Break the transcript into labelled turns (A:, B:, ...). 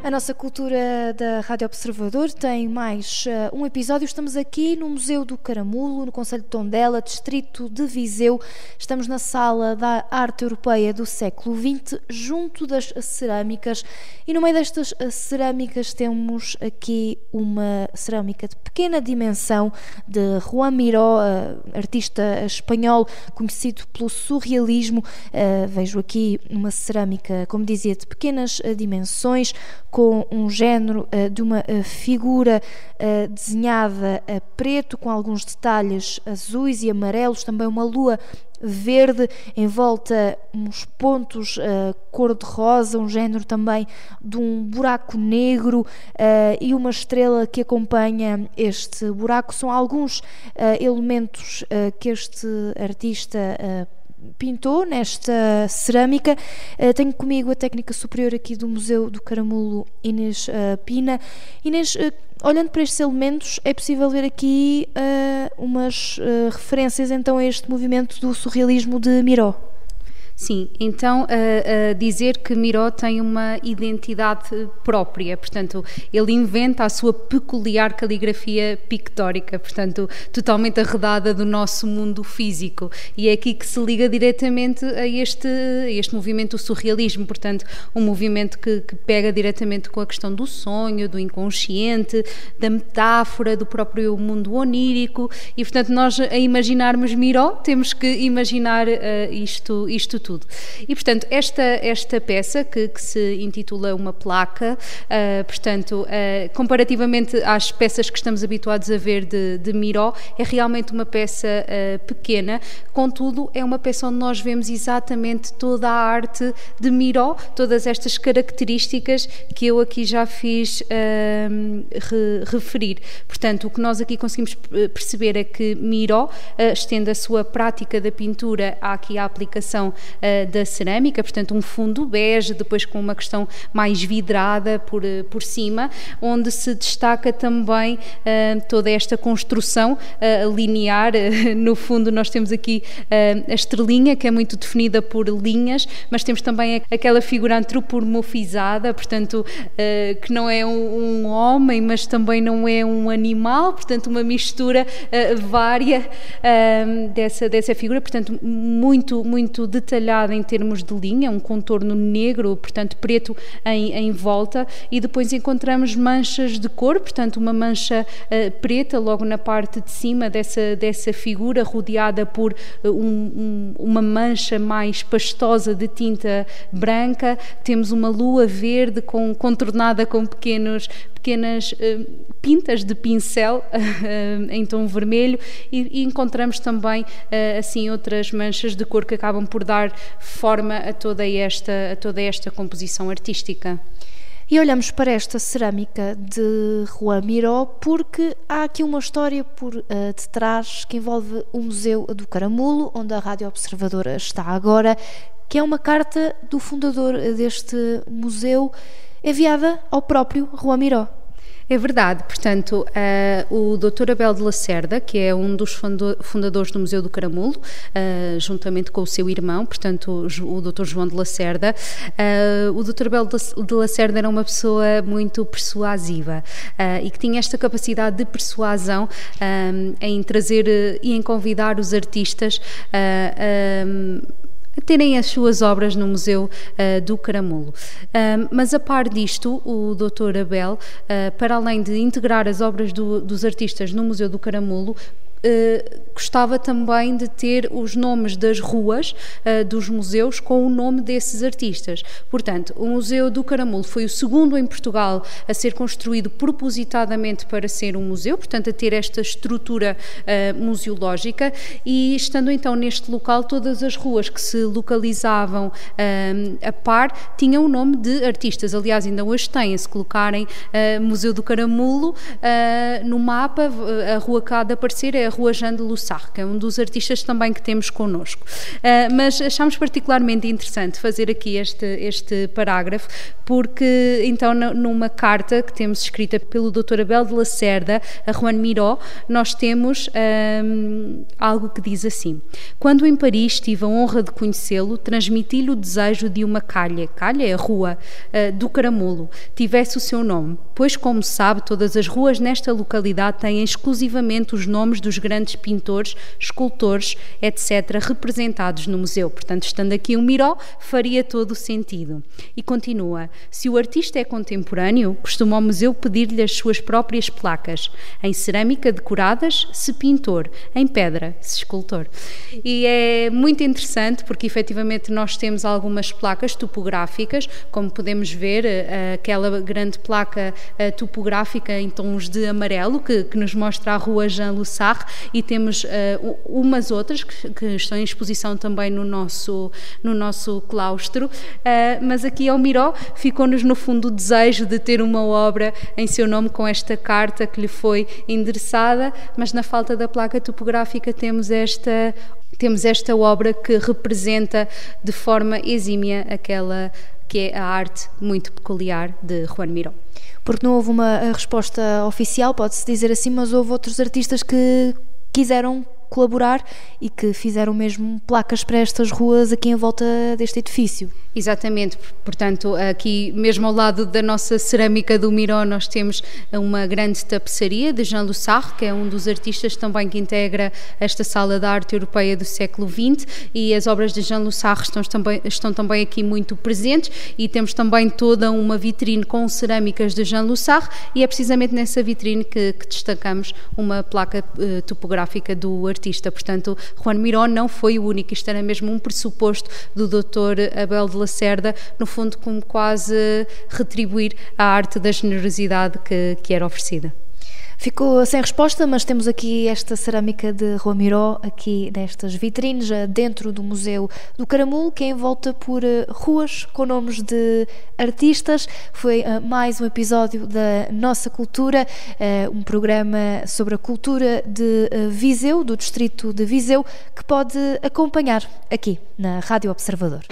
A: A nossa cultura da Rádio Observador tem mais um episódio. Estamos aqui no Museu do Caramulo, no concelho de Tondela, distrito de Viseu. Estamos na Sala da Arte Europeia do século XX, junto das cerâmicas. E no meio destas cerâmicas temos aqui uma cerâmica de pequena dimensão de Joan Miró, artista espanhol conhecido pelo surrealismo. Vejo aqui uma cerâmica, como dizia, de pequenas dimensões, com um género de uma figura desenhada a preto, com alguns detalhes azuis e amarelos, também uma lua verde, em volta uns pontos cor-de-rosa, um género também de um buraco negro e uma estrela que acompanha este buraco. São alguns elementos que este artista pintou nesta cerâmica. Tenho comigo a técnica superior aqui do Museu do Caramulo, Inês Pina. Inês, olhando para estes elementos, é possível ver aqui umas referências então a este movimento do surrealismo de Miró.
B: Sim, então dizer que Miró tem uma identidade própria, portanto, ele inventa a sua peculiar caligrafia pictórica, portanto, totalmente arredada do nosso mundo físico, e é aqui que se liga diretamente a este movimento do surrealismo, portanto, um movimento que pega diretamente com a questão do sonho, do inconsciente, da metáfora, do próprio mundo onírico, e portanto, nós a imaginarmos Miró, temos que imaginar isto tudo. E, portanto, esta peça, que se intitula Uma Placa, portanto, comparativamente às peças que estamos habituados a ver de Miró, é realmente uma peça pequena, contudo, é uma peça onde nós vemos exatamente toda a arte de Miró, todas estas características que eu aqui já fiz referir. Portanto, o que nós aqui conseguimos perceber é que Miró estende a sua prática da pintura aqui à aplicação da cerâmica, portanto um fundo bege, depois com uma questão mais vidrada por cima, onde se destaca também toda esta construção linear. No fundo nós temos aqui a estrelinha, que é muito definida por linhas, mas temos também aquela figura antropomorfizada, portanto que não é um homem, mas também não é um animal, portanto uma mistura vária dessa figura, portanto muito detalhada em termos de linha, um contorno negro, portanto preto em volta, e depois encontramos manchas de cor, portanto uma mancha preta logo na parte de cima dessa figura, rodeada por uma mancha mais pastosa de tinta branca. Temos uma lua verde contornada com pequenas pintas de pincel em tom vermelho, e encontramos também assim outras manchas de cor que acabam por dar forma a toda esta composição artística.
A: E olhamos para esta cerâmica de Joan Miró porque há aqui uma história por detrás que envolve o Museu do Caramulo, onde a Rádio Observadora está agora, que é uma carta do fundador deste museu enviada ao próprio Joan Miró.
B: É verdade, portanto, o Dr. Abel de Lacerda, que é um dos fundadores do Museu do Caramulo, juntamente com o seu irmão, portanto, o Dr. João de Lacerda, o Dr. Abel de Lacerda era uma pessoa muito persuasiva e que tinha esta capacidade de persuasão em trazer e em convidar os artistas a terem as suas obras no Museu do Caramulo. Mas a par disto, o Dr. Abel, para além de integrar as obras dos artistas no Museu do Caramulo, gostava também de ter os nomes das ruas dos museus com o nome desses artistas. Portanto, o Museu do Caramulo foi o segundo em Portugal a ser construído propositadamente para ser um museu, portanto a ter esta estrutura museológica, e estando então neste local, todas as ruas que se localizavam a par tinham o nome de artistas. Aliás, ainda hoje têm, se colocarem Museu do Caramulo no mapa, a rua que há de aparecer é a Rua Jean de Lussach, que é um dos artistas também que temos connosco. Mas achámos particularmente interessante fazer aqui este parágrafo, porque então numa carta que temos escrita pelo Dr. Abel de Lacerda a Juan Miró, nós temos algo que diz assim: quando em Paris tive a honra de conhecê-lo, transmiti-lhe o desejo de uma calha é a rua, do Caramulo, tivesse o seu nome, pois, como sabe, todas as ruas nesta localidade têm exclusivamente os nomes dos grandes pintores, escultores, etc., representados no museu. Portanto, estando aqui o Miró, faria todo o sentido. E continua: se o artista é contemporâneo, costuma o museu pedir-lhe as suas próprias placas, em cerâmica decoradas, se pintor, em pedra, se escultor. E é muito interessante porque, efetivamente, nós temos algumas placas topográficas, como podemos ver, aquela grande placa topográfica em tons de amarelo, que nos mostra a Rua Jean Lussach, e temos umas outras que estão em exposição também no nosso claustro, mas aqui ao Miró ficou-nos no fundo o desejo de ter uma obra em seu nome com esta carta que lhe foi endereçada, mas na falta da placa topográfica temos esta obra que representa de forma exímia aquela que é a arte muito peculiar de Juan Miró.
A: Porque não houve uma resposta oficial, pode-se dizer assim, mas houve outros artistas que quiseram colaborar e que fizeram mesmo placas para estas ruas aqui em volta deste edifício.
B: Exatamente, portanto, aqui mesmo ao lado da nossa cerâmica do Miró nós temos uma grande tapeçaria de Jean Lussach, que é um dos artistas também que integra esta Sala da Arte Europeia do século XX, e as obras de Jean Lussach estão também aqui muito presentes, e temos também toda uma vitrine com cerâmicas de Jean Lussach, e é precisamente nessa vitrine que destacamos uma placa topográfica do artista. Portanto, Juan Miró não foi o único, isto era mesmo um pressuposto do Dr. Abel de Lacerda, no fundo como quase retribuir a arte da generosidade que era oferecida.
A: Ficou sem resposta, mas temos aqui esta cerâmica de Juan Miró, aqui nestas vitrines, dentro do Museu do Caramulo, que é envolta por ruas com nomes de artistas. Foi mais um episódio da Nossa Cultura, um programa sobre a cultura de Viseu, do distrito de Viseu, que pode acompanhar aqui na Rádio Observador.